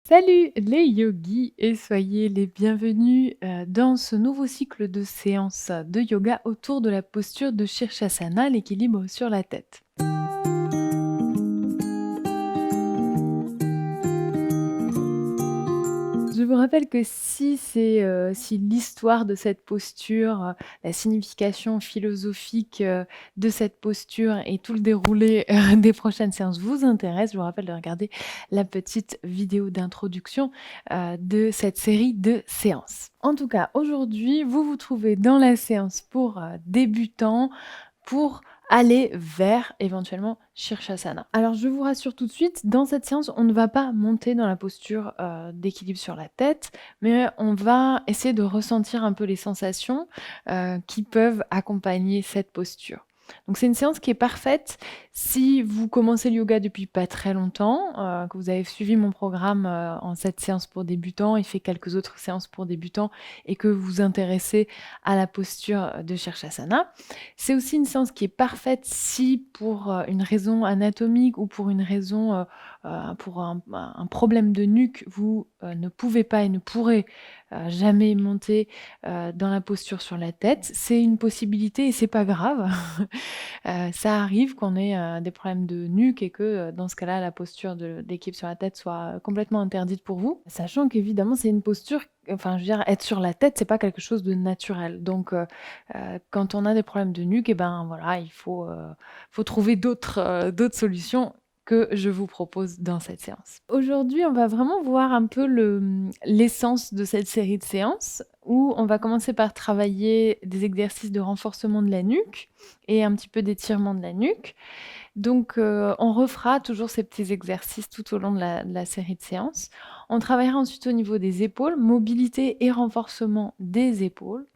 Salut les yogis et soyez les bienvenus dans ce nouveau cycle de séances de yoga autour de la posture de Shirshasana, l'équilibre sur la tête. Je vous rappelle que si l'histoire de cette posture, la signification philosophique, de cette posture et tout le déroulé, des prochaines séances vous intéresse, je vous rappelle de regarder la petite vidéo d'introduction, de cette série de séances. En tout cas, aujourd'hui, vous vous trouvez dans la séance pour, débutants, pour aller vers éventuellement Shirshasana. Alors je vous rassure tout de suite, dans cette séance, on ne va pas monter dans la posture d'équilibre sur la tête, mais on va essayer de ressentir un peu les sensations qui peuvent accompagner cette posture. Donc c'est une séance qui est parfaite si vous commencez le yoga depuis pas très longtemps, que vous avez suivi mon programme en cette séance pour débutants et fait quelques autres séances pour débutants et que vous vous intéressez à la posture de Shirshasana. C'est aussi une séance qui est parfaite si pour, une raison anatomique ou pour une raison, pour un problème de nuque, vous, ne pouvez pas et ne pourrez, jamais monter, dans la posture sur la tête. C'est une possibilité et c'est pas grave. Ça arrive qu'on ait, des problèmes de nuque et que, dans ce cas-là, la posture d'équilibre sur la tête soit complètement interdite pour vous. Sachant qu'évidemment, c'est une posture enfin, je veux dire, être sur la tête, c'est pas quelque chose de naturel. Donc, quand on a des problèmes de nuque et ben, voilà, il faut trouver d'autres solutions que je vous propose dans cette séance. Aujourd'hui, on va vraiment voir un peu l'essence de cette série de séances où on va commencer par travailler des exercices de renforcement de la nuque et un petit peu d'étirement de la nuque. Donc, on refera toujours ces petits exercices tout au long de la série de séances. On travaillera ensuite au niveau des épaules, mobilité et renforcement des épaules.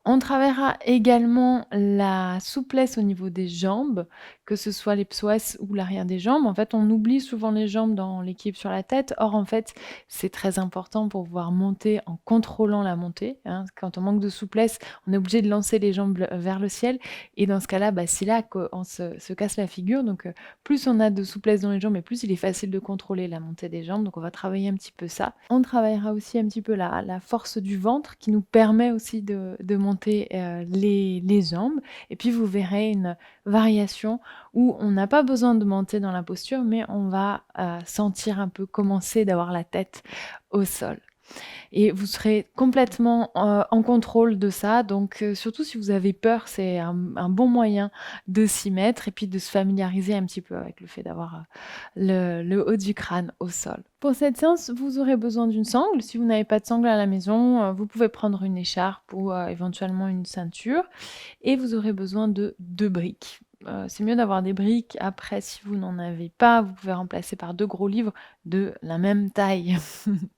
On travaillera également la souplesse au niveau des jambes, que ce soit les psoas ou l'arrière des jambes. En fait, on oublie souvent les jambes dans l'équilibre sur la tête. Or, en fait, c'est très important pour pouvoir monter en contrôlant la montée, hein. Quand on manque de souplesse, on est obligé de lancer les jambes vers le ciel et dans ce cas-là, c'est là qu'on se casse la figure. Donc, plus on a de souplesse dans les jambes et plus il est facile de contrôler la montée des jambes. Donc, on va travailler un petit peu ça. On travaillera aussi un petit peu la force du ventre qui nous permet aussi de monter les jambes. Et puis, vous verrez une variation où on n'a pas besoin de monter dans la posture, mais on va sentir un peu commencer d'avoir la tête au sol. Et vous serez complètement en contrôle de ça. Donc, surtout si vous avez peur, c'est un bon moyen de s'y mettre et puis de se familiariser un petit peu avec le fait d'avoir le haut du crâne au sol. Pour cette séance, vous aurez besoin d'une sangle. Si vous n'avez pas de sangle à la maison, vous pouvez prendre une écharpe ou éventuellement une ceinture. Et vous aurez besoin de 2 briques. C'est mieux d'avoir des briques. Après, si vous n'en avez pas, vous pouvez remplacer par 2 gros livres de la même taille.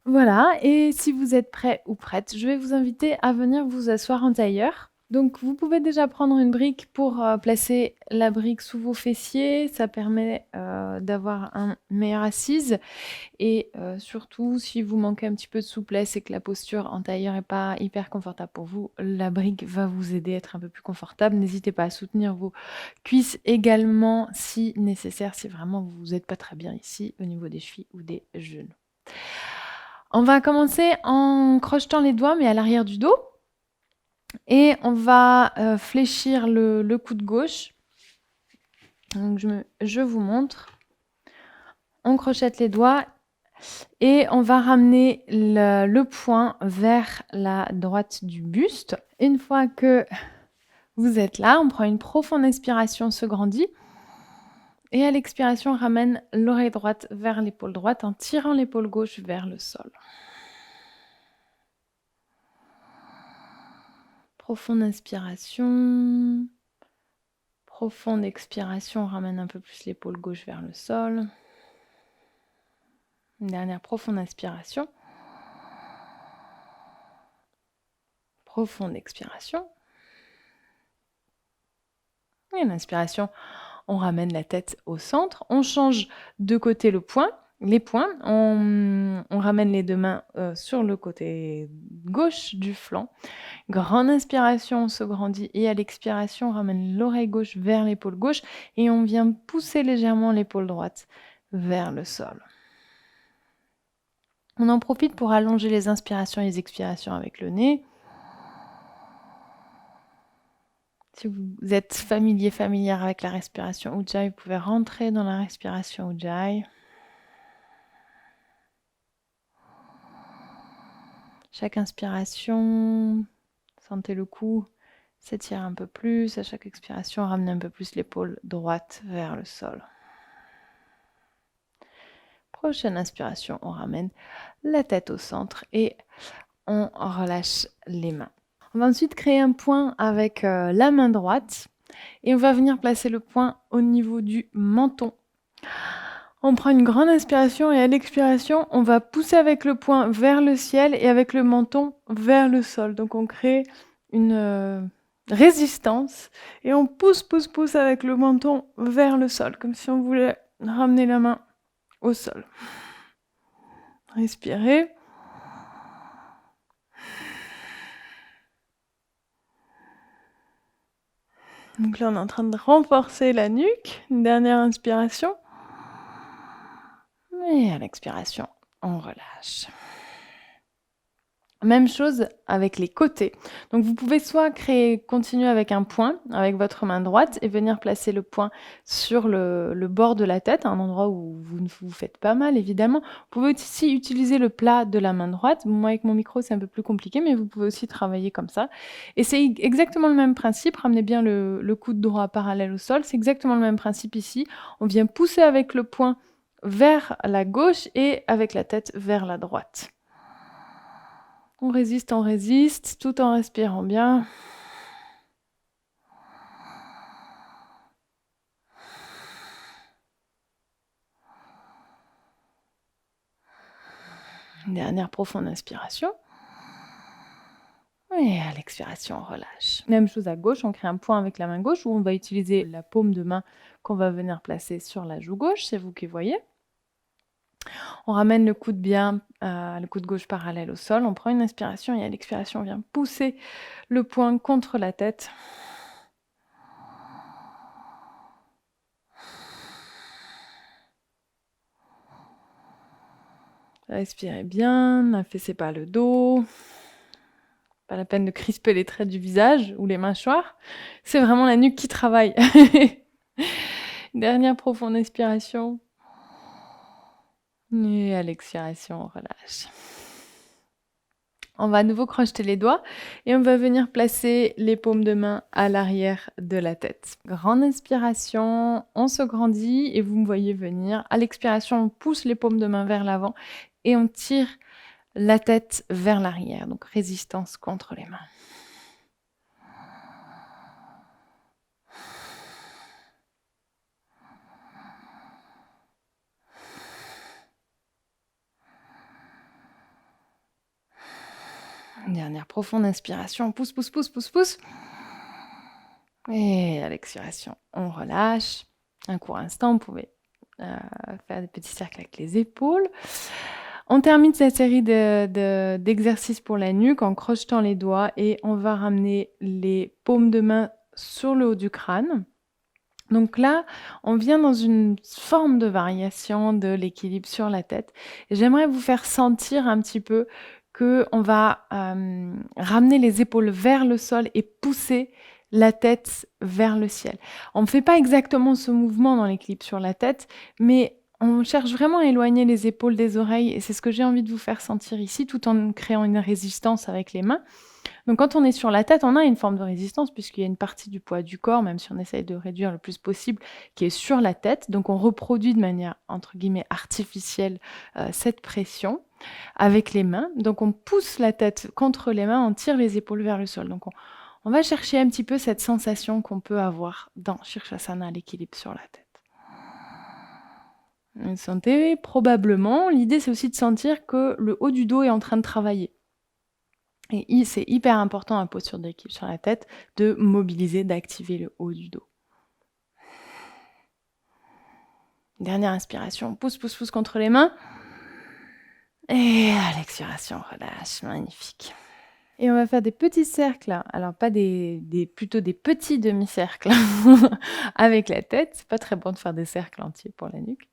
Voilà, et si vous êtes prêt ou prête, je vais vous inviter à venir vous asseoir en tailleur. Donc vous pouvez déjà prendre une brique pour placer la brique sous vos fessiers. Ça permet d'avoir une meilleure assise. Et surtout, si vous manquez un petit peu de souplesse et que la posture en tailleur n'est pas hyper confortable pour vous, la brique va vous aider à être un peu plus confortable. N'hésitez pas à soutenir vos cuisses également si nécessaire, si vraiment vous n'êtes pas très bien ici au niveau des chevilles ou des genoux. On va commencer en crochetant les doigts, mais à l'arrière du dos. Et on va fléchir le coude gauche. Donc je vous montre. On crochette les doigts et on va ramener le poing vers la droite du buste. Une fois que vous êtes là, on prend une profonde inspiration, se grandit. Et à l'expiration, on ramène l'oreille droite vers l'épaule droite en tirant l'épaule gauche vers le sol. Profonde inspiration. Profonde expiration, on ramène un peu plus l'épaule gauche vers le sol. Une dernière profonde inspiration. Profonde expiration. Et une inspiration, on ramène la tête au centre. On change de côté les poings. On ramène les 2 mains sur le côté gauche du flanc. Grande inspiration, on se grandit. Et à l'expiration, on ramène l'oreille gauche vers l'épaule gauche. Et on vient pousser légèrement l'épaule droite vers le sol. On en profite pour allonger les inspirations et les expirations avec le nez. Si vous êtes familière avec la respiration Ujjayi, vous pouvez rentrer dans la respiration Ujjayi. Chaque inspiration, sentez le cou s'étire un peu plus. À chaque expiration, ramenez un peu plus l'épaule droite vers le sol. Prochaine inspiration, on ramène la tête au centre et on relâche les mains. On va ensuite créer un point avec la main droite et on va venir placer le point au niveau du menton. On prend une grande inspiration et à l'expiration, on va pousser avec le poing vers le ciel et avec le menton vers le sol. Donc on crée une résistance et on pousse avec le menton vers le sol, comme si on voulait ramener la main au sol. Respirez. Donc là, on est en train de renforcer la nuque. Une dernière inspiration. Et à l'expiration, on relâche. Même chose avec les côtés. Donc vous pouvez soit continuer avec un point avec votre main droite et venir placer le point sur le bord de la tête, un endroit où vous ne vous faites pas mal évidemment. Vous pouvez aussi utiliser le plat de la main droite. Moi avec mon micro c'est un peu plus compliqué, mais vous pouvez aussi travailler comme ça. Et c'est exactement le même principe, ramenez bien le coude droit parallèle au sol, c'est exactement le même principe ici. On vient pousser avec le poing vers la gauche et avec la tête vers la droite. On résiste, tout en respirant bien. Une dernière profonde inspiration. Et à l'expiration, on relâche. Même chose à gauche, on crée un point avec la main gauche où on va utiliser la paume de main qu'on va venir placer sur la joue gauche, c'est vous qui voyez. On ramène le coude le coude gauche parallèle au sol, on prend une inspiration et à l'expiration, on vient pousser le poing contre la tête. Respirez bien, n'affaissez pas le dos. Pas la peine de crisper les traits du visage ou les mâchoires. C'est vraiment la nuque qui travaille. Dernière profonde inspiration. Et à l'expiration, on relâche. On va à nouveau crocheter les doigts et on va venir placer les paumes de main à l'arrière de la tête. Grande inspiration, on se grandit et vous me voyez venir. À l'expiration, on pousse les paumes de main vers l'avant et on tire la tête vers l'arrière. Donc résistance contre les mains. Une dernière profonde inspiration, pousse. Et à l'expiration, on relâche. Un court instant, vous pouvez faire des petits cercles avec les épaules. On termine cette série d'exercices pour la nuque en crochetant les doigts et on va ramener les paumes de main sur le haut du crâne. Donc là, on vient dans une forme de variation de l'équilibre sur la tête. J'aimerais vous faire sentir un petit peu qu'on va ramener les épaules vers le sol et pousser la tête vers le ciel. On ne fait pas exactement ce mouvement dans l'équilibre sur la tête, mais on cherche vraiment à éloigner les épaules des oreilles et c'est ce que j'ai envie de vous faire sentir ici, tout en créant une résistance avec les mains. Donc quand on est sur la tête, on a une forme de résistance puisqu'il y a une partie du poids du corps, même si on essaye de réduire le plus possible, qui est sur la tête. Donc on reproduit de manière, entre guillemets, artificielle cette pression avec les mains. Donc on pousse la tête contre les mains, on tire les épaules vers le sol. Donc on va chercher un petit peu cette sensation qu'on peut avoir dans Shirshasana, l'équilibre sur la tête. Vous sentez probablement, l'idée c'est aussi de sentir que le haut du dos est en train de travailler. Et c'est hyper important à la posture d'équilibre sur la tête de mobiliser, d'activer le haut du dos. Dernière inspiration, pousse contre les mains. Et à l'expiration, relâche, magnifique. Et on va faire des petits cercles, alors pas plutôt des petits demi-cercles avec la tête. C'est pas très bon de faire des cercles entiers pour la nuque.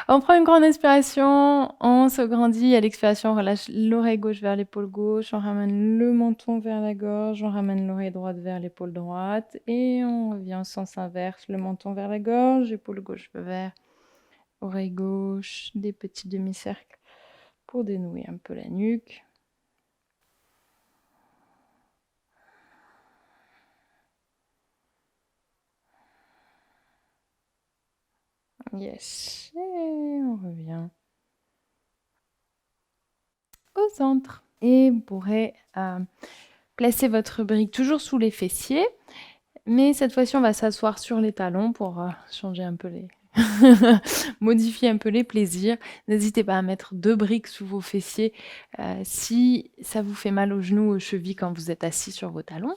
On prend une grande inspiration, on se grandit. À l'expiration, on relâche l'oreille gauche vers l'épaule gauche. On ramène le menton vers la gorge. On ramène l'oreille droite vers l'épaule droite. Et on revient en sens inverse. Le menton vers la gorge, épaule gauche vers oreille gauche. Des petits demi-cercles pour dénouer un peu la nuque. Yes. Et on revient au centre. Et vous pourrez placer votre brique toujours sous les fessiers. Mais cette fois-ci, on va s'asseoir sur les talons pour changer un peu les... modifier un peu les plaisirs. N'hésitez pas à mettre 2 briques sous vos fessiers si ça vous fait mal aux genoux, aux chevilles quand vous êtes assis sur vos talons.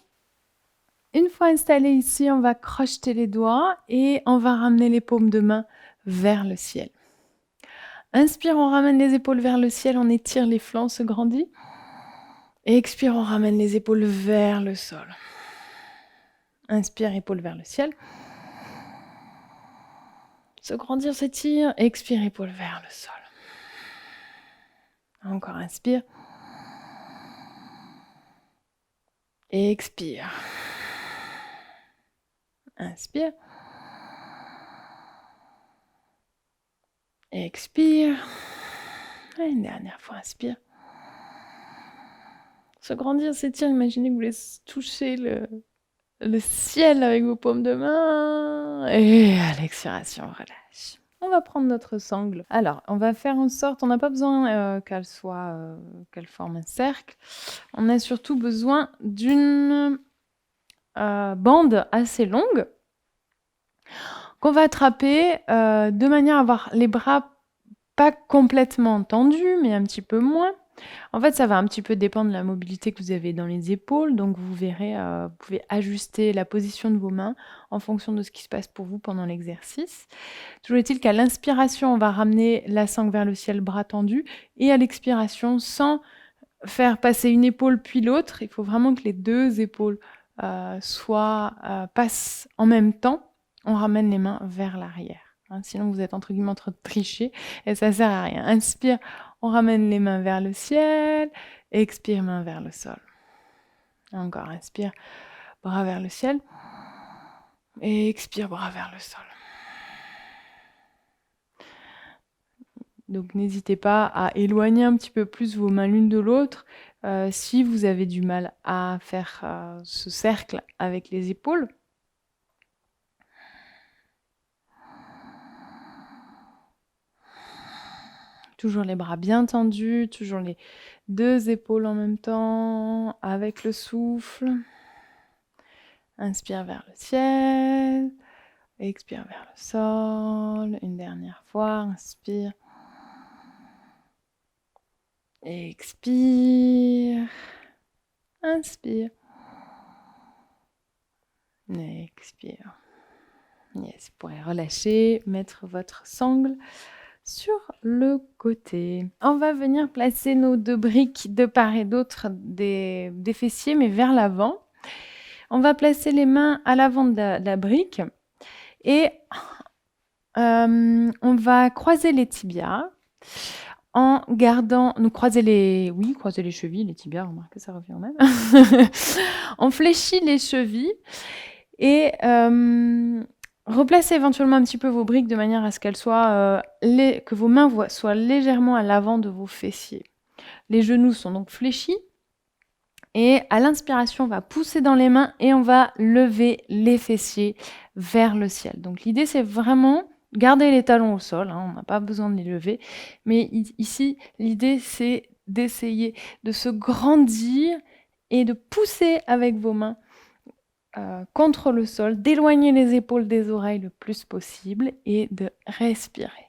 Une fois installé ici, on va crocheter les doigts et on va ramener les paumes de main vers le ciel. Inspire, on ramène les épaules vers le ciel, on étire les flancs, on se grandit. Et expire, on ramène les épaules vers le sol. Inspire, épaules vers le ciel. Se grandir, s'étire. Expire, épaules vers le sol. Encore inspire. Et expire. Inspire. Expire. Et une dernière fois, inspire. Se grandir, s'étire. Imaginez que vous voulez toucher le ciel avec vos paumes de main. Et à l'expiration, relâche. On va prendre notre sangle. Alors, on va faire en sorte, on n'a pas besoin qu'elle forme un cercle. On a surtout besoin d'une bande assez longue qu'on va attraper de manière à avoir les bras pas complètement tendus, mais un petit peu moins. En fait, ça va un petit peu dépendre de la mobilité que vous avez dans les épaules. Donc, vous verrez, vous pouvez ajuster la position de vos mains en fonction de ce qui se passe pour vous pendant l'exercice. Toujours est-il qu'à l'inspiration, on va ramener la sangle vers le ciel, bras tendus. Et à l'expiration, sans faire passer une épaule puis l'autre, il faut vraiment que les 2 épaules passent en même temps. On ramène les mains vers l'arrière. Sinon, vous êtes entre guillemets en train de tricher et ça sert à rien. Inspire, on ramène les mains vers le ciel. Expire, main vers le sol. Encore, inspire, bras vers le ciel. Et expire, bras vers le sol. Donc, n'hésitez pas à éloigner un petit peu plus vos mains l'une de l'autre si vous avez du mal à faire ce cercle avec les épaules. Toujours les bras bien tendus, toujours les 2 épaules en même temps, avec le souffle. Inspire vers le ciel, expire vers le sol. Une dernière fois, inspire. Expire. Inspire. Expire. Yes, vous pourrez relâcher, mettre votre sangle sur le côté. On va venir placer nos 2 briques de part et d'autre des fessiers, mais vers l'avant. On va placer les mains à l'avant de la brique et on va croiser les tibias en gardant... Donc croiser les chevilles, les tibias, remarquez, ça revient au même. On fléchit les chevilles et... replacez éventuellement un petit peu vos briques de manière à ce qu'elles soient, que vos mains soient légèrement à l'avant de vos fessiers. Les genoux sont donc fléchis. Et à l'inspiration, on va pousser dans les mains et on va lever les fessiers vers le ciel. Donc l'idée, c'est vraiment garder les talons au sol. On n'a pas besoin de les lever. Mais ici, l'idée, c'est d'essayer de se grandir et de pousser avec vos mains contre le sol, d'éloigner les épaules des oreilles le plus possible et de respirer.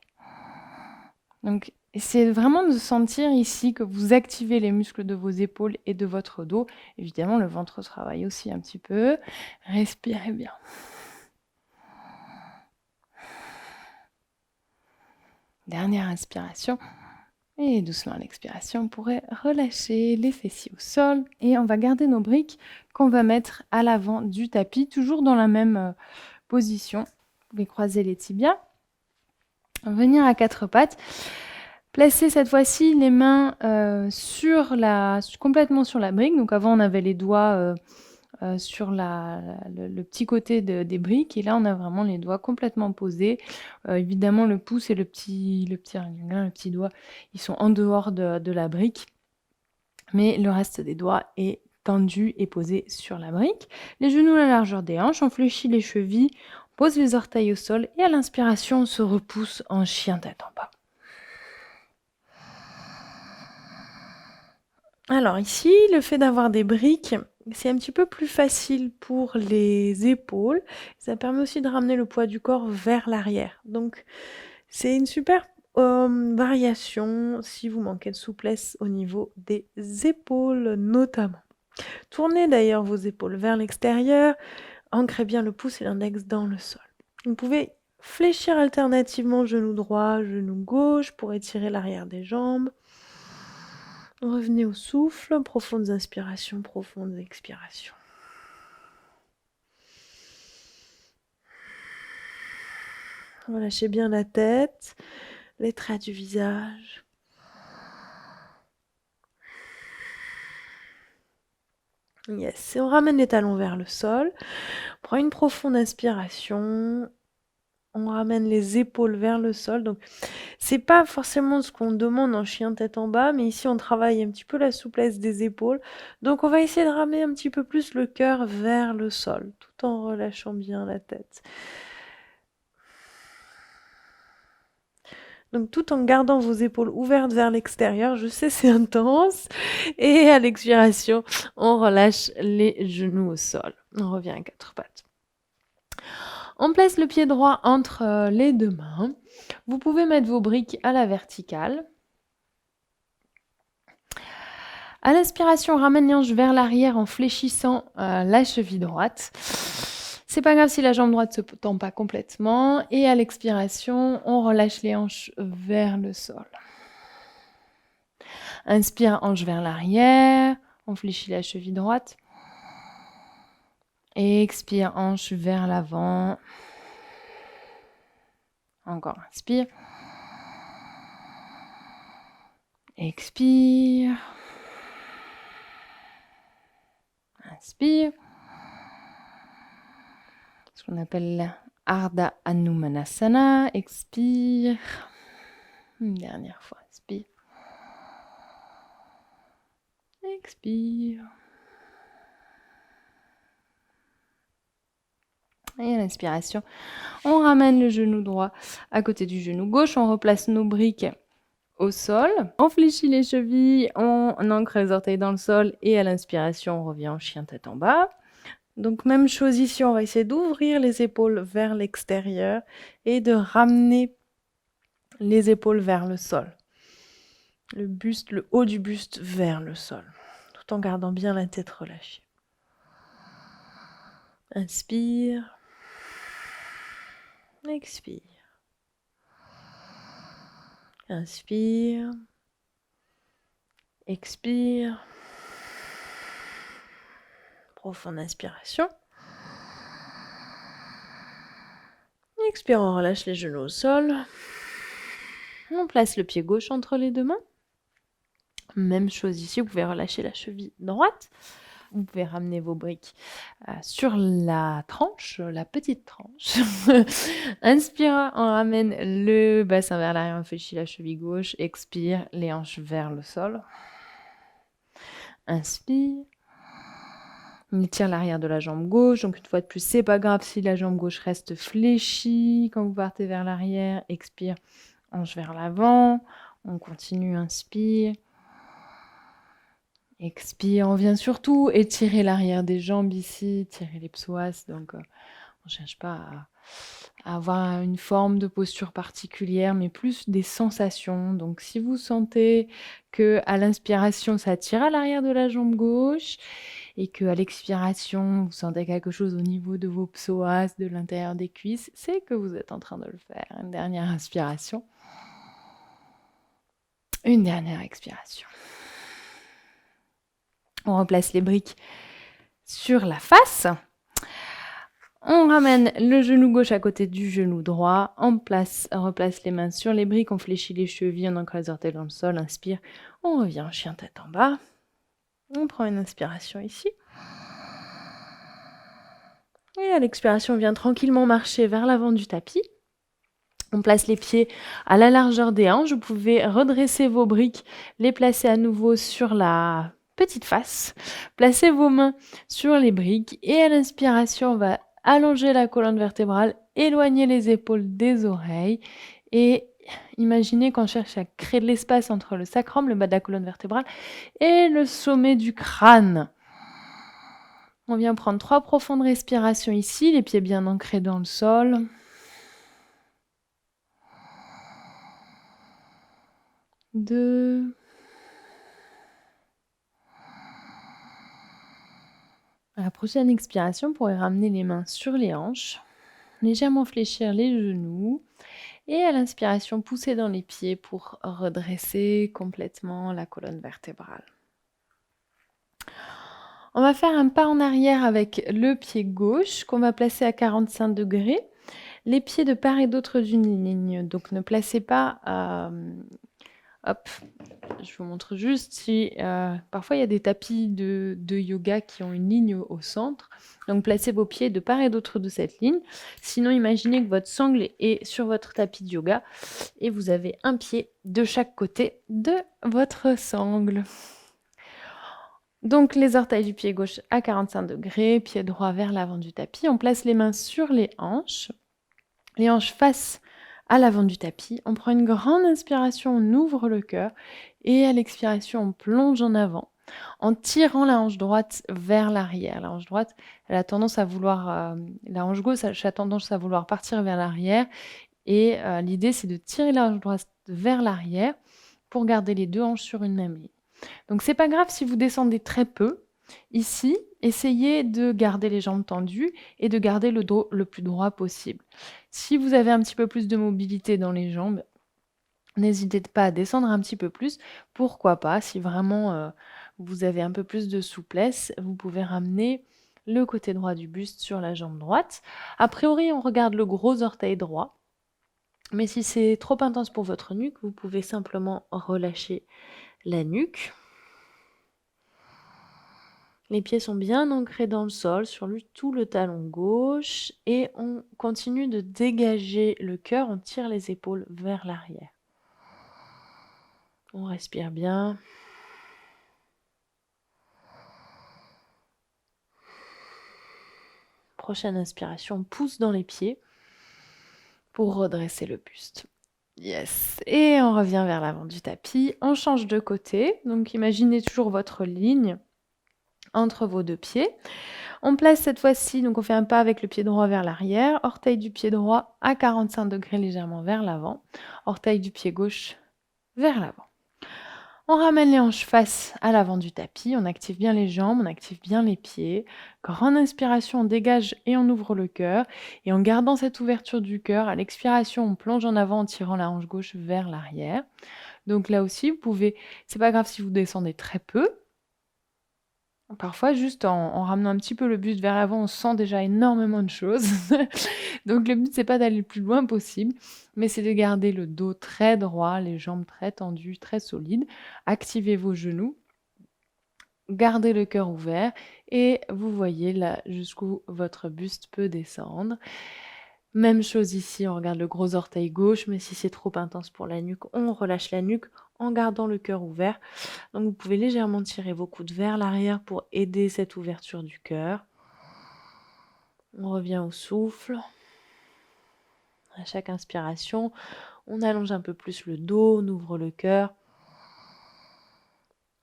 Donc, essayez vraiment de sentir ici que vous activez les muscles de vos épaules et de votre dos. Évidemment, le ventre travaille aussi un petit peu. Respirez bien. Dernière inspiration. Et doucement à l'expiration, on pourrait relâcher les fessiers au sol. Et on va garder nos briques qu'on va mettre à l'avant du tapis, toujours dans la même position. Vous pouvez croiser les tibias. Venir à quatre pattes. Placer cette fois-ci les mains complètement sur la brique. Donc avant, on avait les doigts sur le petit côté des briques. Et là, on a vraiment les doigts complètement posés. Évidemment, le pouce et le petit doigt, ils sont en dehors de la brique. Mais le reste des doigts est tendu et posé sur la brique. Les genoux à la largeur des hanches, on fléchit les chevilles, on pose les orteils au sol et à l'inspiration, on se repousse en chien tête en bas. Alors ici, le fait d'avoir des briques, c'est un petit peu plus facile pour les épaules. Ça permet aussi de ramener le poids du corps vers l'arrière. Donc c'est une super variation si vous manquez de souplesse au niveau des épaules notamment. Tournez d'ailleurs vos épaules vers l'extérieur, ancrez bien le pouce et l'index dans le sol. Vous pouvez fléchir alternativement genou droit, genou gauche pour étirer l'arrière des jambes. Revenez au souffle, profondes inspirations, profondes expirations. Relâchez bien la tête, les traits du visage. Yes, et on ramène les talons vers le sol. On prend une profonde inspiration. On ramène les épaules vers le sol. Donc, c'est pas forcément ce qu'on demande en chien tête en bas, mais ici, on travaille un petit peu la souplesse des épaules. Donc, on va essayer de ramener un petit peu plus le cœur vers le sol, tout en relâchant bien la tête. Donc, tout en gardant vos épaules ouvertes vers l'extérieur. Je sais, c'est intense. Et à l'expiration, on relâche les genoux au sol. On revient à quatre pattes. On place le pied droit entre les deux mains. Vous pouvez mettre vos briques à la verticale. À l'inspiration, on ramène les hanches vers l'arrière en fléchissant la cheville droite. C'est pas grave si la jambe droite ne se tend pas complètement. Et à l'expiration, on relâche les hanches vers le sol. Inspire, hanche vers l'arrière. On fléchit la cheville droite. Et expire, hanche vers l'avant. Encore, inspire. Expire. Inspire. Ce qu'on appelle Ardha Hanumanasana. Expire. Une dernière fois, inspire. Expire. Et à l'inspiration, on ramène le genou droit à côté du genou gauche. On replace nos briques au sol. On fléchit les chevilles, on ancre les orteils dans le sol. Et à l'inspiration, on revient en chien tête en bas. Donc même chose ici, on va essayer d'ouvrir les épaules vers l'extérieur et de ramener les épaules vers le sol. Le buste, le haut du buste vers le sol, tout en gardant bien la tête relâchée. Inspire. Expire. Inspire. Expire. Profonde inspiration. Expire, on relâche les genoux au sol. On place le pied gauche entre les deux mains. Même chose ici, vous pouvez relâcher la cheville droite. Vous pouvez ramener vos briques sur la tranche, la petite tranche. Inspire, on ramène le bassin vers l'arrière, on fléchit la cheville gauche. Expire, les hanches vers le sol. Inspire. On étire l'arrière de la jambe gauche. Donc une fois de plus, c'est pas grave si la jambe gauche reste fléchie quand vous partez vers l'arrière. Expire, hanche vers l'avant. On continue, inspire. Expire, on vient surtout étirer l'arrière des jambes ici, tirer les psoas. Donc, on ne cherche pas à avoir une forme de posture particulière, mais plus des sensations. Donc, si vous sentez que à l'inspiration, ça tire à l'arrière de la jambe gauche et que à l'expiration, vous sentez quelque chose au niveau de vos psoas, de l'intérieur des cuisses, c'est que vous êtes en train de le faire. Une dernière inspiration. Une dernière expiration. On replace les briques sur la face. On ramène le genou gauche à côté du genou droit. On replace les mains sur les briques. On fléchit les chevilles. On ancre les orteils dans le sol. Inspire. On revient en chien tête en bas. On prend une inspiration ici. Et à l'expiration, on vient tranquillement marcher vers l'avant du tapis. On place les pieds à la largeur des hanches. Vous pouvez redresser vos briques, les placer à nouveau sur la petite face. Placez vos mains sur les briques et à l'inspiration, on va allonger la colonne vertébrale, éloigner les épaules des oreilles et imaginez qu'on cherche à créer de l'espace entre le sacrum, le bas de la colonne vertébrale et le sommet du crâne. On vient prendre 3 profondes respirations ici, les pieds bien ancrés dans le sol. 2. À la prochaine expiration, vous pourrez ramener les mains sur les hanches, légèrement fléchir les genoux et à l'inspiration, pousser dans les pieds pour redresser complètement la colonne vertébrale. On va faire un pas en arrière avec le pied gauche qu'on va placer à 45 degrés. Les pieds de part et d'autre d'une ligne. Donc ne placez pas... hop, je vous montre juste si... parfois il y a des tapis de yoga qui ont une ligne au centre. Donc placez vos pieds de part et d'autre de cette ligne. Sinon imaginez que votre sangle est sur votre tapis de yoga et vous avez un pied de chaque côté de votre sangle. Donc les orteils du pied gauche à 45 degrés, pied droit vers l'avant du tapis. On place les mains sur les hanches face à l'avant du tapis. On prend une grande inspiration, on ouvre le cœur et à l'expiration, on plonge en avant en tirant la hanche droite vers l'arrière. La hanche droite, elle a tendance à vouloir, la hanche gauche a tendance à vouloir partir vers l'arrière et l'idée c'est de tirer la hanche droite vers l'arrière pour garder les deux hanches sur une même ligne. Donc c'est pas grave si vous descendez très peu. Ici, essayez de garder les jambes tendues et de garder le dos le plus droit possible. Si vous avez un petit peu plus de mobilité dans les jambes, n'hésitez pas à descendre un petit peu plus. Pourquoi pas, si vraiment vous avez un peu plus de souplesse, vous pouvez ramener le côté droit du buste sur la jambe droite. A priori, on regarde le gros orteil droit. Mais si c'est trop intense pour votre nuque, vous pouvez simplement relâcher la nuque. Les pieds sont bien ancrés dans le sol, sur tout le talon gauche. Et on continue de dégager le cœur, on tire les épaules vers l'arrière. On respire bien. Prochaine inspiration, on pousse dans les pieds pour redresser le buste. Yes. Et on revient vers l'avant du tapis. On change de côté. Donc imaginez toujours votre ligne entre vos deux pieds. On place cette fois-ci, donc on fait un pas avec le pied droit vers l'arrière, orteil du pied droit à 45 degrés légèrement vers l'avant, orteil du pied gauche vers l'avant. On ramène les hanches face à l'avant du tapis, on active bien les jambes, on active bien les pieds. Grande inspiration, on dégage et on ouvre le cœur. Et en gardant cette ouverture du cœur, à l'expiration, on plonge en avant en tirant la hanche gauche vers l'arrière. Donc là aussi, vous pouvez, c'est pas grave si vous descendez très peu. Parfois, juste en ramenant un petit peu le buste vers l'avant, on sent déjà énormément de choses. Donc le but, c'est pas d'aller le plus loin possible, mais c'est de garder le dos très droit, les jambes très tendues, très solides. Activez vos genoux, gardez le cœur ouvert et vous voyez là jusqu'où votre buste peut descendre. Même chose ici, on regarde le gros orteil gauche, mais si c'est trop intense pour la nuque, on relâche la nuque en gardant le cœur ouvert. Donc vous pouvez légèrement tirer vos coudes vers l'arrière pour aider cette ouverture du cœur. On revient au souffle. À chaque inspiration, on allonge un peu plus le dos, on ouvre le cœur.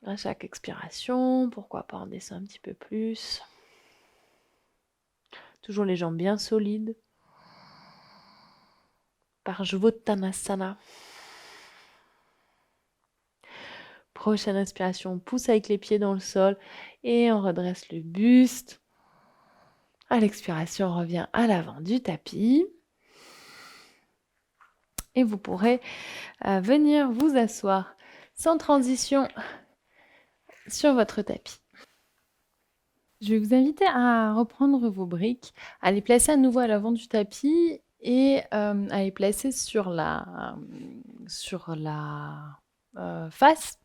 À chaque expiration, pourquoi pas on descend un petit peu plus. Toujours les jambes bien solides. Parshvottanasana. Prochaine inspiration, on pousse avec les pieds dans le sol et on redresse le buste. À l'expiration, on revient à l'avant du tapis. Et vous pourrez venir vous asseoir sans transition sur votre tapis. Je vais vous inviter à reprendre vos briques, à les placer à nouveau à l'avant du tapis et à les placer sur la face,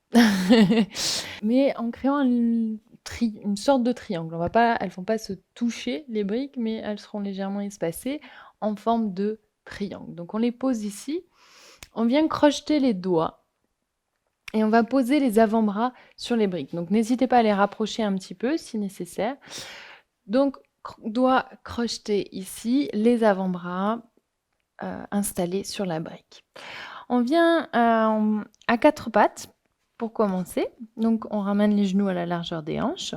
mais en créant une sorte de triangle. Elles vont pas se toucher les briques, mais elles seront légèrement espacées en forme de triangle. Donc on les pose ici. On vient crocheter les doigts et on va poser les avant-bras sur les briques. Donc n'hésitez pas à les rapprocher un petit peu si nécessaire. Donc doigts crochetés ici, les avant-bras installés sur la brique. On vient à quatre pattes pour commencer. Donc on ramène les genoux à la largeur des hanches,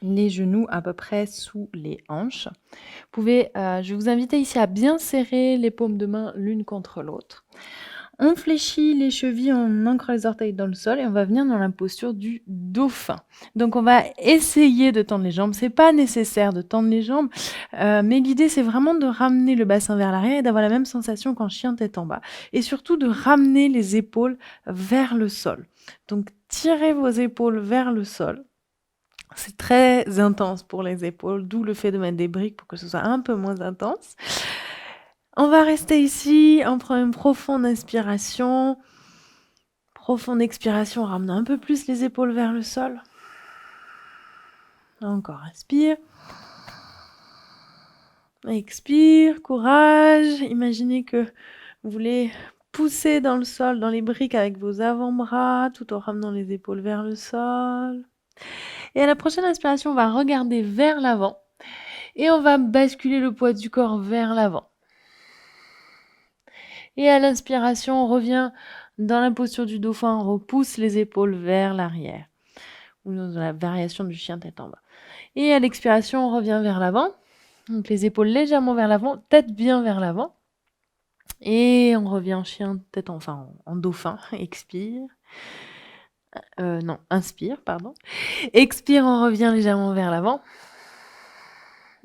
les genoux à peu près sous les hanches. Je vais vous inviter ici à bien serrer les paumes de main l'une contre l'autre. On fléchit les chevilles, on ancre les orteils dans le sol et on va venir dans la posture du dauphin. Donc on va essayer de tendre les jambes. C'est pas nécessaire de tendre les jambes, mais l'idée c'est vraiment de ramener le bassin vers l'arrière et d'avoir la même sensation qu'en chien tête en bas. Et surtout de ramener les épaules vers le sol. Donc tirez vos épaules vers le sol. C'est très intense pour les épaules, d'où le fait de mettre des briques pour que ce soit un peu moins intense. On va rester ici, on prend une profonde inspiration. Profonde expiration, ramenant un peu plus les épaules vers le sol. Encore, inspire. Expire, courage. Imaginez que vous voulez pousser dans le sol, dans les briques avec vos avant-bras, tout en ramenant les épaules vers le sol. Et à la prochaine inspiration, on va regarder vers l'avant. Et on va basculer le poids du corps vers l'avant. Et à l'inspiration, on revient dans la posture du dauphin, on repousse les épaules vers l'arrière. Ou dans la variation du chien tête en bas. Et à l'expiration, on revient vers l'avant. Donc les épaules légèrement vers l'avant, tête bien vers l'avant. Et on revient en chien tête en dauphin. Expire. Inspire, pardon. Expire, on revient légèrement vers l'avant.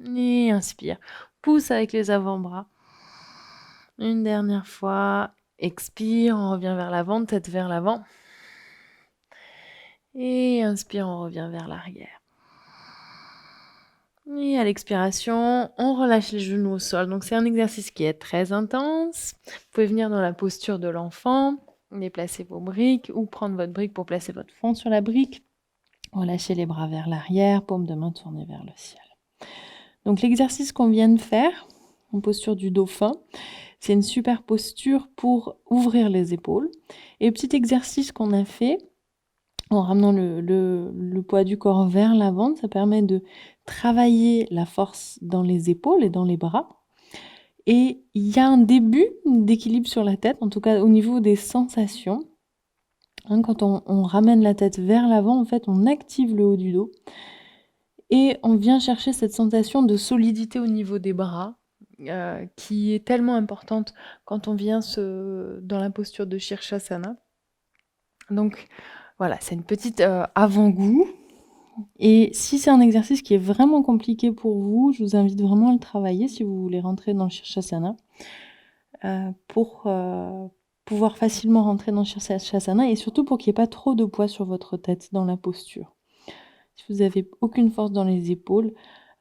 Et inspire. Pousse avec les avant-bras. Une dernière fois. Expire, on revient vers l'avant, tête vers l'avant. Et inspire, on revient vers l'arrière. Et à l'expiration, on relâche les genoux au sol. Donc c'est un exercice qui est très intense. Vous pouvez venir dans la posture de l'enfant, déplacer vos briques ou prendre votre brique pour placer votre fond sur la brique. Relâchez les bras vers l'arrière, paume de main tournée vers le ciel. Donc l'exercice qu'on vient de faire, en posture du dauphin, c'est une super posture pour ouvrir les épaules. Et le petit exercice qu'on a fait, en ramenant le poids du corps vers l'avant, ça permet de travailler la force dans les épaules et dans les bras. Et il y a un début d'équilibre sur la tête, en tout cas au niveau des sensations. Quand on ramène la tête vers l'avant, en fait, on active le haut du dos. Et on vient chercher cette sensation de solidité au niveau des bras, qui est tellement importante quand on vient dans la posture de Shirshasana. Donc voilà, c'est une petite avant-goût. Et si c'est un exercice qui est vraiment compliqué pour vous, je vous invite vraiment à le travailler si vous voulez rentrer dans le Shirshasana pour pouvoir facilement rentrer dans le Shirshasana et surtout pour qu'il n'y ait pas trop de poids sur votre tête dans la posture. Si vous n'avez aucune force dans les épaules,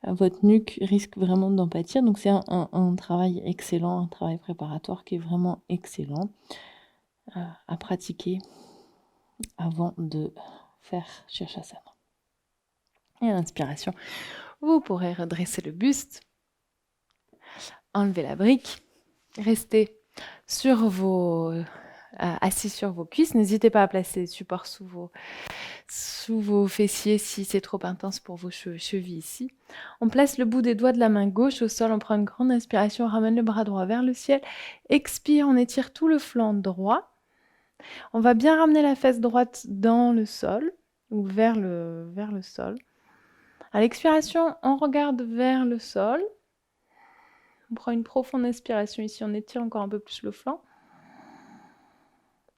votre nuque risque vraiment d'en pâtir. Donc c'est un travail excellent, un travail préparatoire qui est vraiment excellent à pratiquer avant de faire Shirshasana. Et à l'inspiration, vous pourrez redresser le buste, enlever la brique, rester assis sur vos cuisses. N'hésitez pas à placer les supports sous vos fessiers si c'est trop intense pour vos chevilles ici. On place le bout des doigts de la main gauche au sol, on prend une grande inspiration, on ramène le bras droit vers le ciel. Expire, on étire tout le flanc droit. On va bien ramener la fesse droite dans le sol, ou vers le sol. À l'expiration, on regarde vers le sol. On prend une profonde inspiration ici, on étire encore un peu plus le flanc.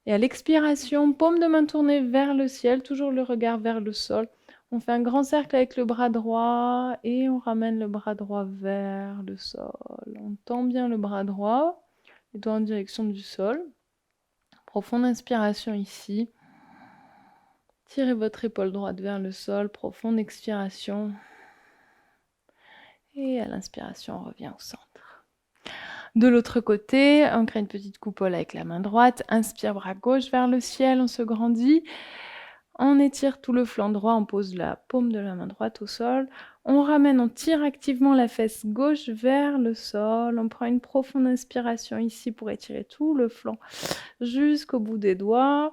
Et à l'expiration, paume de main tournée vers le ciel, toujours le regard vers le sol. On fait un grand cercle avec le bras droit et on ramène le bras droit vers le sol. On tend bien le bras droit, les doigts en direction du sol. Profonde inspiration ici. Tirez votre épaule droite vers le sol, profonde expiration. Et à l'inspiration, on revient au centre. De l'autre côté, on crée une petite coupole avec la main droite. Inspire, bras gauche vers le ciel, on se grandit. On étire tout le flanc droit, on pose la paume de la main droite au sol. On ramène, on tire activement la fesse gauche vers le sol. On prend une profonde inspiration ici pour étirer tout le flanc jusqu'au bout des doigts.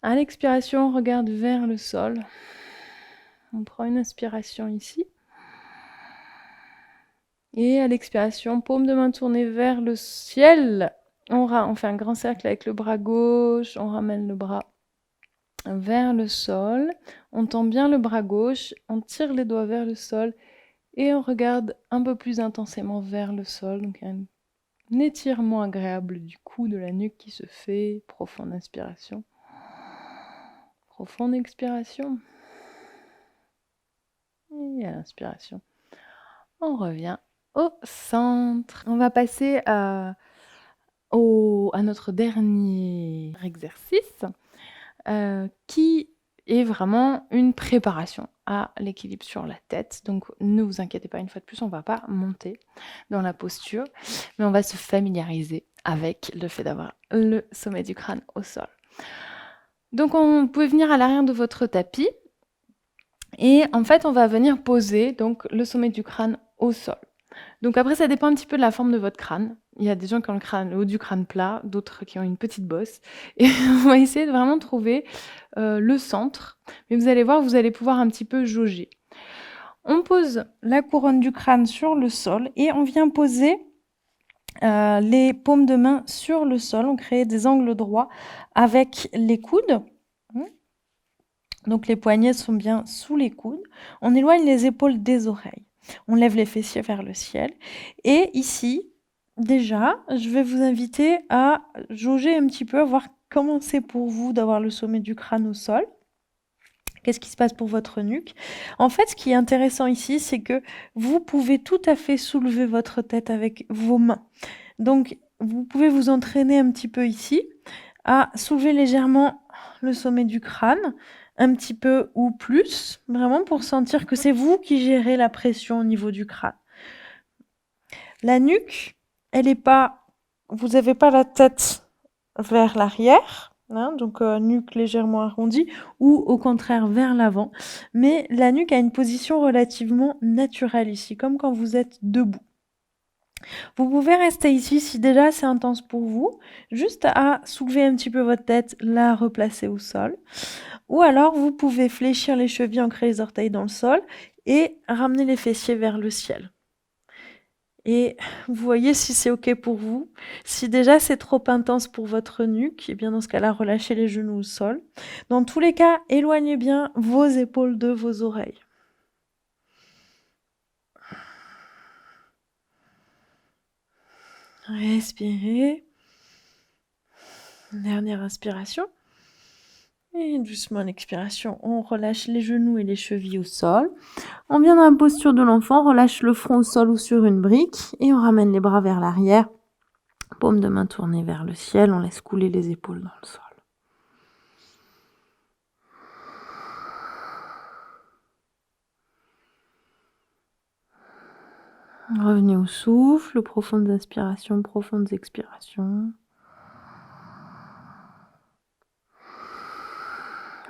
À l'expiration, on regarde vers le sol. On prend une inspiration ici. Et à l'expiration, paume de main tournée vers le ciel. On fait un grand cercle avec le bras gauche. On ramène le bras vers le sol. On tend bien le bras gauche. On tire les doigts vers le sol. Et on regarde un peu plus intensément vers le sol. Donc, il y a un étirement agréable du cou, de la nuque qui se fait. Profonde inspiration. Profonde expiration. Et à l'inspiration, on revient au centre. On va passer à notre dernier exercice qui est vraiment une préparation à l'équilibre sur la tête. Donc ne vous inquiétez pas, une fois de plus, on ne va pas monter dans la posture, mais on va se familiariser avec le fait d'avoir le sommet du crâne au sol. Donc on peut venir à l'arrière de votre tapis et en fait on va venir poser donc, le sommet du crâne au sol. Donc après ça dépend un petit peu de la forme de votre crâne. Il y a des gens qui ont le haut du crâne plat, d'autres qui ont une petite bosse. Et on va essayer de vraiment trouver le centre. Mais vous allez voir, vous allez pouvoir un petit peu jauger. On pose la couronne du crâne sur le sol et on vient poser les paumes de main sur le sol. On crée des angles droits avec les coudes. Donc les poignets sont bien sous les coudes. On éloigne les épaules des oreilles. On lève les fessiers vers le ciel. Et ici, déjà, je vais vous inviter à jauger un petit peu, à voir comment c'est pour vous d'avoir le sommet du crâne au sol. Qu'est-ce qui se passe pour votre nuque? En fait, ce qui est intéressant ici, c'est que vous pouvez tout à fait soulever votre tête avec vos mains. Donc, vous pouvez vous entraîner un petit peu ici à soulever légèrement le sommet du crâne, un petit peu ou plus, vraiment pour sentir que c'est vous qui gérez la pression au niveau du crâne. La nuque, elle est pas, vous n'avez pas la tête vers l'arrière, hein, donc nuque légèrement arrondie, ou au contraire vers l'avant, mais la nuque a une position relativement naturelle ici, comme quand vous êtes debout. Vous pouvez rester ici si déjà c'est intense pour vous, juste à soulever un petit peu votre tête, la replacer au sol. Ou alors vous pouvez fléchir les chevilles, ancrer les orteils dans le sol et ramener les fessiers vers le ciel. Et vous voyez si c'est OK pour vous. Si déjà c'est trop intense pour votre nuque, et bien dans ce cas-là, relâchez les genoux au sol. Dans tous les cas, éloignez bien vos épaules de vos oreilles. Respirez. Dernière inspiration. Et doucement à l'expiration, on relâche les genoux et les chevilles au sol. On vient dans la posture de l'enfant, on relâche le front au sol ou sur une brique et on ramène les bras vers l'arrière. Paume de main tournée vers le ciel, on laisse couler les épaules dans le sol. Revenez au souffle, profondes inspirations, profondes expirations.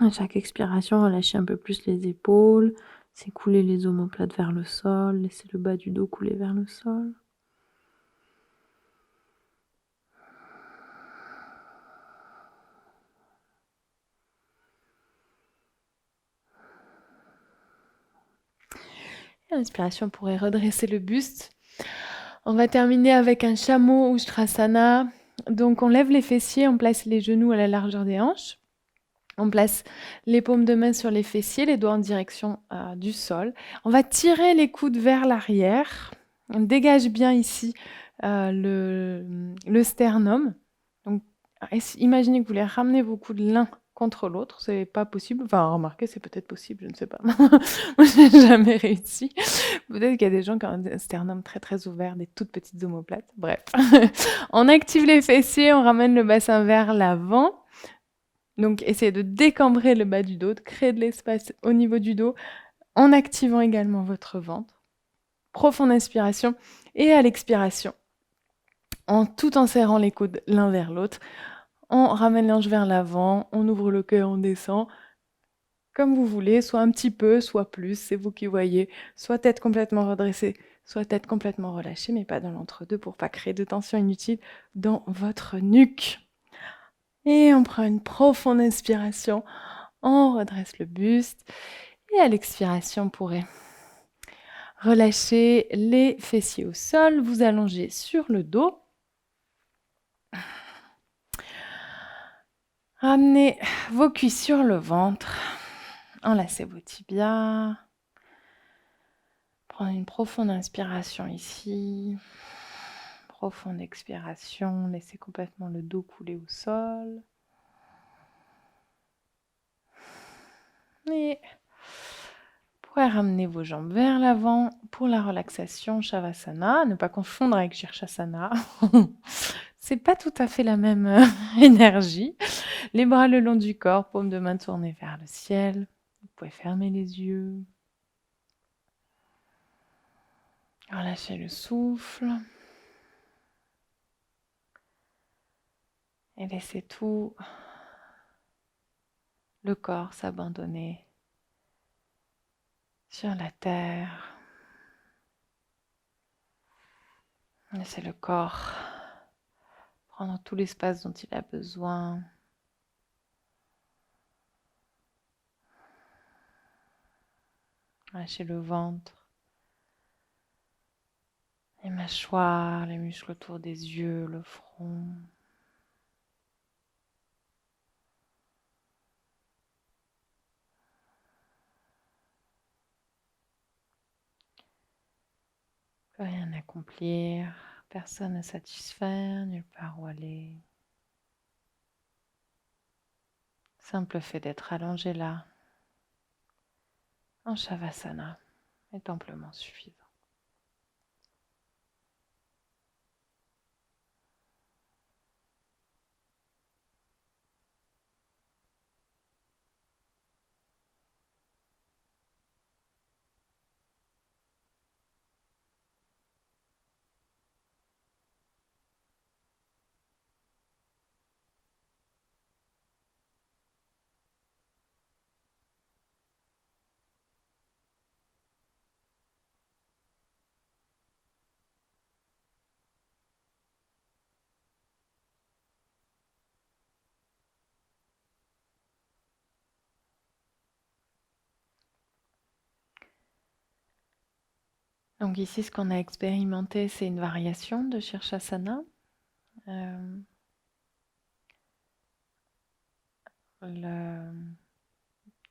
À chaque expiration, relâchez un peu plus les épaules, laissez couler les omoplates vers le sol, laissez le bas du dos couler vers le sol. L'inspiration pourrait redresser le buste. On va terminer avec un chameau Ustrasana. Donc on lève les fessiers, on place les genoux à la largeur des hanches. On place les paumes de main sur les fessiers, les doigts en direction du sol. On va tirer les coudes vers l'arrière. On dégage bien ici le sternum. Donc, imaginez que vous voulez ramener vos coudes l'un contre l'autre. C'est pas possible. Enfin, remarquez, c'est peut-être possible, je ne sais pas. Moi, je n'ai jamais réussi. Peut-être qu'il y a des gens qui ont un sternum très très ouvert, des toutes petites omoplates. Bref. On active les fessiers, on ramène le bassin vers l'avant. Donc essayez de décambrer le bas du dos, de créer de l'espace au niveau du dos, en activant également votre ventre. Profonde inspiration et à l'expiration, tout en serrant les coudes l'un vers l'autre, on ramène les hanches vers l'avant, on ouvre le cœur, on descend, comme vous voulez, soit un petit peu, soit plus, c'est vous qui voyez, soit tête complètement redressée, soit tête complètement relâchée, mais pas dans l'entre-deux pour pas créer de tension inutile dans votre nuque. Et on prend une profonde inspiration, on redresse le buste, et à l'expiration, on pourrait relâcher les fessiers au sol, vous allongez sur le dos. Ramenez vos cuisses sur le ventre, enlacez vos tibias. Prenez une profonde inspiration ici, profonde expiration, laissez complètement le dos couler au sol. Et vous pourrez ramener vos jambes vers l'avant pour la relaxation Shavasana, ne pas confondre avec Shirshasana. C'est pas tout à fait la même énergie. Les bras le long du corps, paume de main tournée vers le ciel. Vous pouvez fermer les yeux. Relâchez le souffle. Et laissez tout le corps s'abandonner sur la terre. Laissez le corps prendre tout l'espace dont il a besoin. Lâchez le ventre, les mâchoires, les muscles autour des yeux, le front. Plus rien accomplir, personne à satisfaire, nulle part où aller. Simple fait d'être allongé là, en Shavasana, est amplement suffisant. Donc ici, ce qu'on a expérimenté, c'est une variation de Shirshasana. Le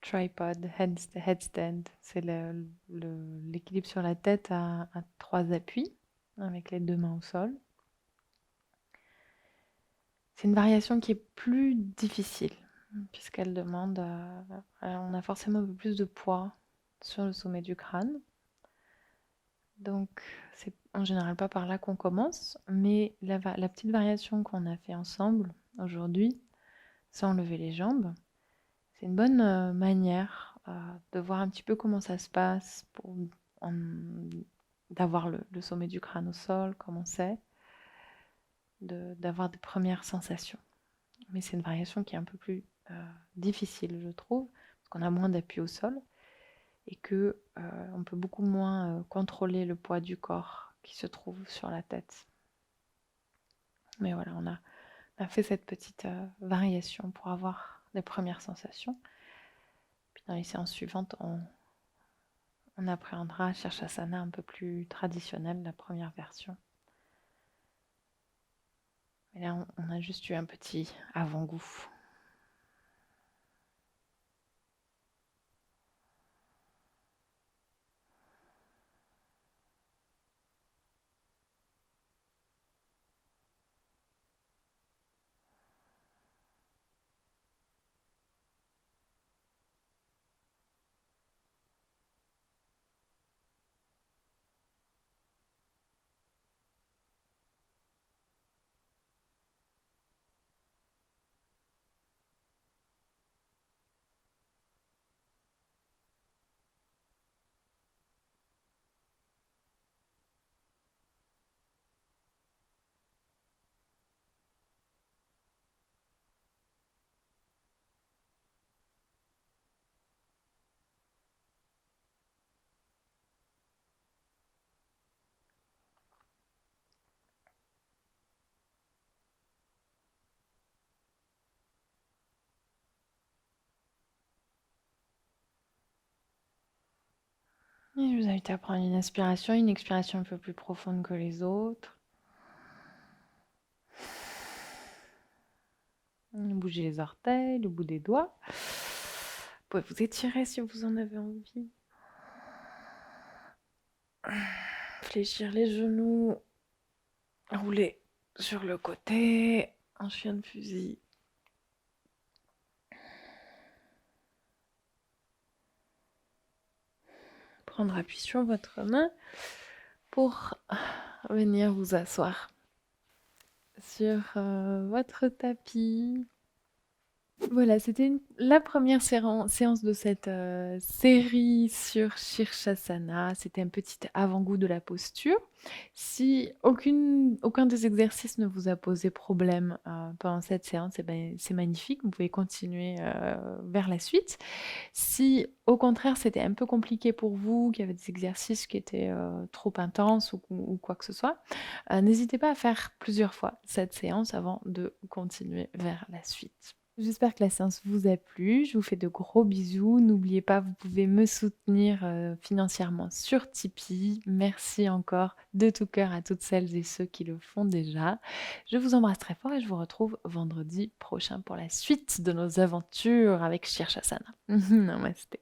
tripod, headstand, c'est l'équilibre sur la tête à 3 appuis, avec les 2 mains au sol. C'est une variation qui est plus difficile, puisqu'elle demande, on a forcément un peu plus de poids sur le sommet du crâne. Donc, c'est en général pas par là qu'on commence, mais la petite variation qu'on a fait ensemble aujourd'hui, sans lever les jambes, c'est une bonne manière de voir un petit peu comment ça se passe, d'avoir le sommet du crâne au sol, comment c'est, d'avoir des premières sensations. Mais c'est une variation qui est un peu plus difficile, je trouve, parce qu'on a moins d'appui au sol et que on peut beaucoup moins contrôler le poids du corps qui se trouve sur la tête. Mais voilà, on a fait cette petite variation pour avoir les premières sensations. Puis dans les séances suivantes, on appréhendra Shirshasana un peu plus traditionnel, la première version. Mais là, on a juste eu un petit avant-goût. Et je vous invite à prendre une inspiration, une expiration un peu plus profonde que les autres. Bougez les orteils, le bout des doigts. Vous pouvez vous étirer si vous en avez envie. Fléchir les genoux. Rouler sur le côté, en chien de fusil. Prendre appui sur votre main pour venir vous asseoir sur votre tapis. Voilà, c'était la première séance de cette série sur Shirshasana. C'était un petit avant-goût de la posture. Si aucun des exercices ne vous a posé problème pendant cette séance, eh ben, c'est magnifique, vous pouvez continuer vers la suite. Si au contraire c'était un peu compliqué pour vous, qu'il y avait des exercices qui étaient trop intenses ou quoi que ce soit, n'hésitez pas à faire plusieurs fois cette séance avant de continuer vers la suite. J'espère que la séance vous a plu. Je vous fais de gros bisous. N'oubliez pas, vous pouvez me soutenir financièrement sur Tipeee. Merci encore de tout cœur à toutes celles et ceux qui le font déjà. Je vous embrasse très fort et je vous retrouve vendredi prochain pour la suite de nos aventures avec Shirshasana. Namasté.